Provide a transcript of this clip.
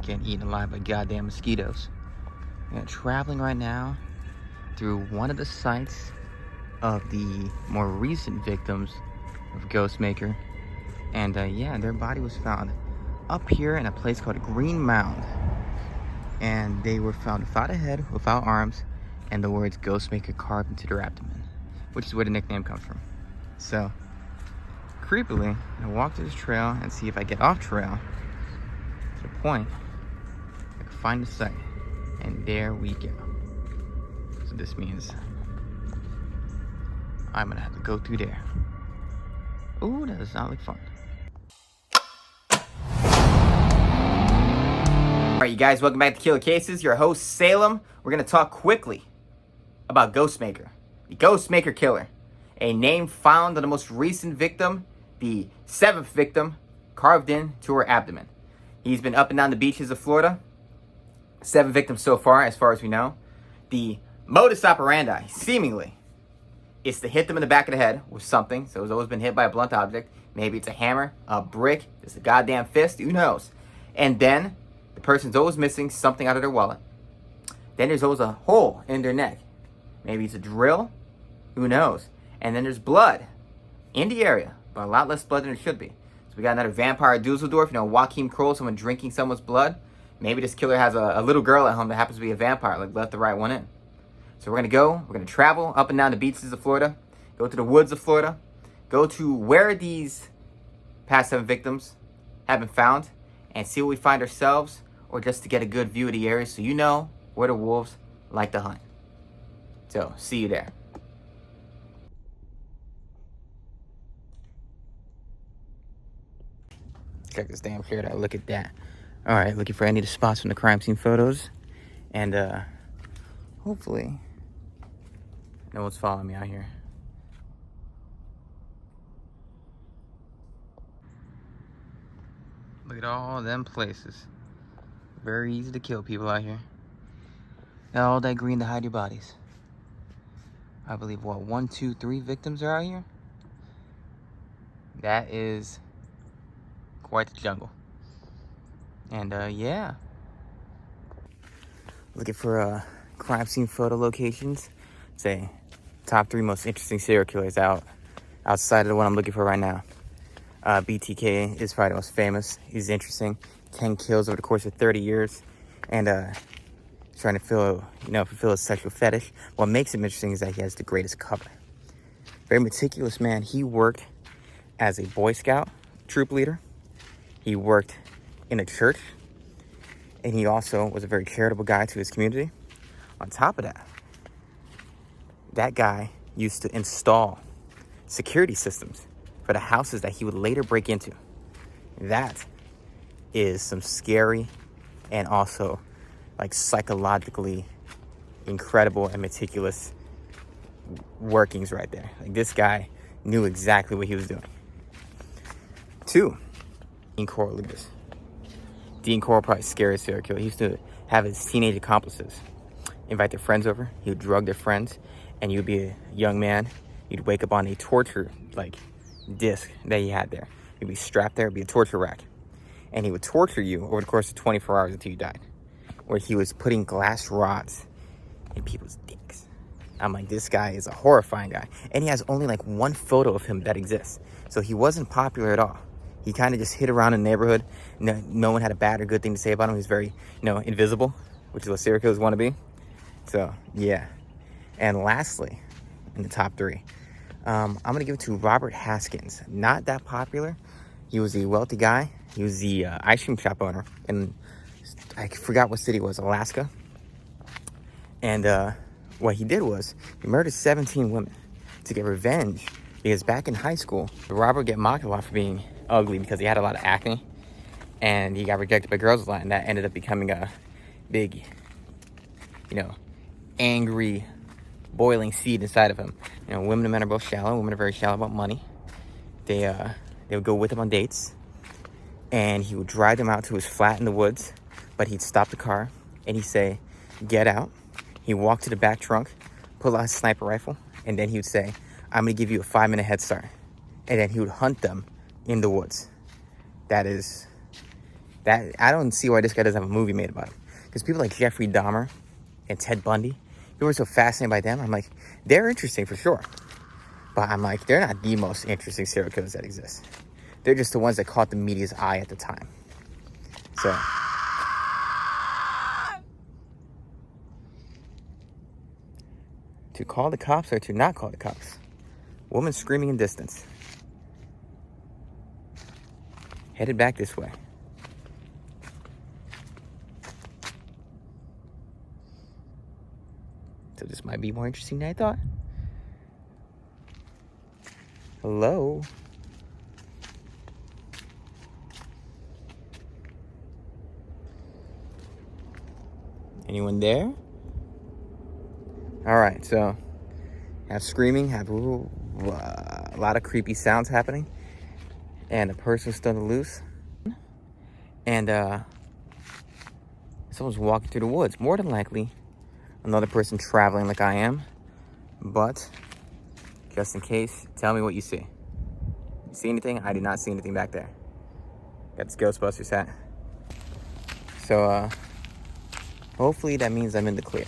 getting eaten alive by goddamn mosquitoes. Yeah, traveling right now through one of the sites of the more recent victims of Ghostmaker. And yeah, their body was found up here in a place called Green Mound. And they were found without a head, without arms, and the words Ghostmaker carved into their abdomen, which is where the nickname comes from. So, creepily, I walk through this trail and see if I get off trail to the point I can find the site. And there we go. So this means I'm gonna have to go through there. Ooh, that does not look fun. Alright, you guys, welcome back to Killer Cases. Your host, Salem. We're gonna talk quickly about Ghostmaker. The Ghostmaker Killer. A name found on the most recent victim, the 7th victim, carved into her abdomen. He's been up and down the beaches of Florida. 7 victims so far as we know. The modus operandi, seemingly, is to hit them in the back of the head with something. So it's always been hit by a blunt object. Maybe it's a hammer, a brick, it's a goddamn fist, who knows? And then the person's always missing something out of their wallet. Then there's always a hole in their neck. Maybe it's a drill, who knows? And then there's blood in the area, but a lot less blood than there should be. So we got another vampire Dusseldorf, Joachim Kroll, someone drinking someone's blood. Maybe this killer has a little girl at home that happens to be a vampire, like let the right one in. So we're gonna travel up and down the beaches of Florida, go to the woods of Florida, go to where these past 7 victims have been found, and see what we find ourselves, or just to get a good view of the area so you know where the wolves like to hunt. So, see you there. Check this damn cleared out. Look at that. Alright, looking for any of the spots from the crime scene photos. And, hopefully, no one's following me out here. Look at all them places. Very easy to kill people out here. And all that green to hide your bodies. I believe, what, 1, 2, 3 victims are out here? That is quite the jungle. And, yeah. Looking for, crime scene photo locations. Say, top 3 most interesting serial killers outside of the one I'm looking for right now. BTK is probably the most famous. He's interesting. 10 kills over the course of 30 years. And, trying to fulfill his sexual fetish. What makes him interesting is that he has the greatest cover. Very meticulous man. He worked as a Boy Scout troop leader. He worked in a church. And he also was a very charitable guy to his community. On top of that, that guy used to install security systems for the houses that he would later break into. That is some scary and also like psychologically incredible and meticulous workings right there. Like this guy knew exactly what he was doing. 2, Dean Corll. Look at this. Dean Corll, probably scariest serial killer. He used to have his teenage accomplices invite their friends over. He would drug their friends, and you'd be a young man. You'd wake up on a torture disc that he had there. You'd be strapped there. It'd be a torture rack, and he would torture you over the course of 24 hours until you died. Where he was putting glass rods in people's dicks. I'm like, this guy is a horrifying guy, and he has only like 1 photo of him that exists. So he wasn't popular at all. He kind of just hid around in the neighborhood. No one had a bad or good thing to say about him. He was very, invisible, which is what serial killers want to be. So, yeah. And lastly, in the top 3, I'm going to give it to Robert Haskins. Not that popular. He was a wealthy guy. He was the ice cream shop owner in, I forgot what city it was, Alaska. And what he did was, he murdered 17 women to get revenge. Because back in high school, Robert would get mocked a lot for being ugly because he had a lot of acne. And he got rejected by girls a lot. And that ended up becoming a big, angry, boiling seed inside of him. Women and men are both shallow. Women are very shallow about money. They would go with him on dates. And he would drive them out to his flat in the woods. But he'd stop the car and he'd say, "Get out." He'd walk to the back trunk, pull out his sniper rifle. And then he would say, "I'm going to give you a 5-minute head start." And then he would hunt them in the woods. That's That I don't see why this guy doesn't have a movie made about him. Because people like Jeffrey Dahmer and Ted Bundy, people are so fascinated by them. I'm like, they're interesting for sure. But I'm like, they're not the most interesting serial killers that exist. They're just the ones that caught the media's eye at the time. So. To call the cops or to not call the cops? Woman screaming in distance. Headed back this way. So this might be more interesting than I thought. Hello? Anyone there? All right, so have screaming, have a lot of creepy sounds happening, and a person still loose, and someone's walking through the woods. More than likely, another person traveling like I am, but just in case, tell me what you see. You see anything? I did not see anything back there. Got this Ghostbusters hat. So, hopefully that means I'm in the clear.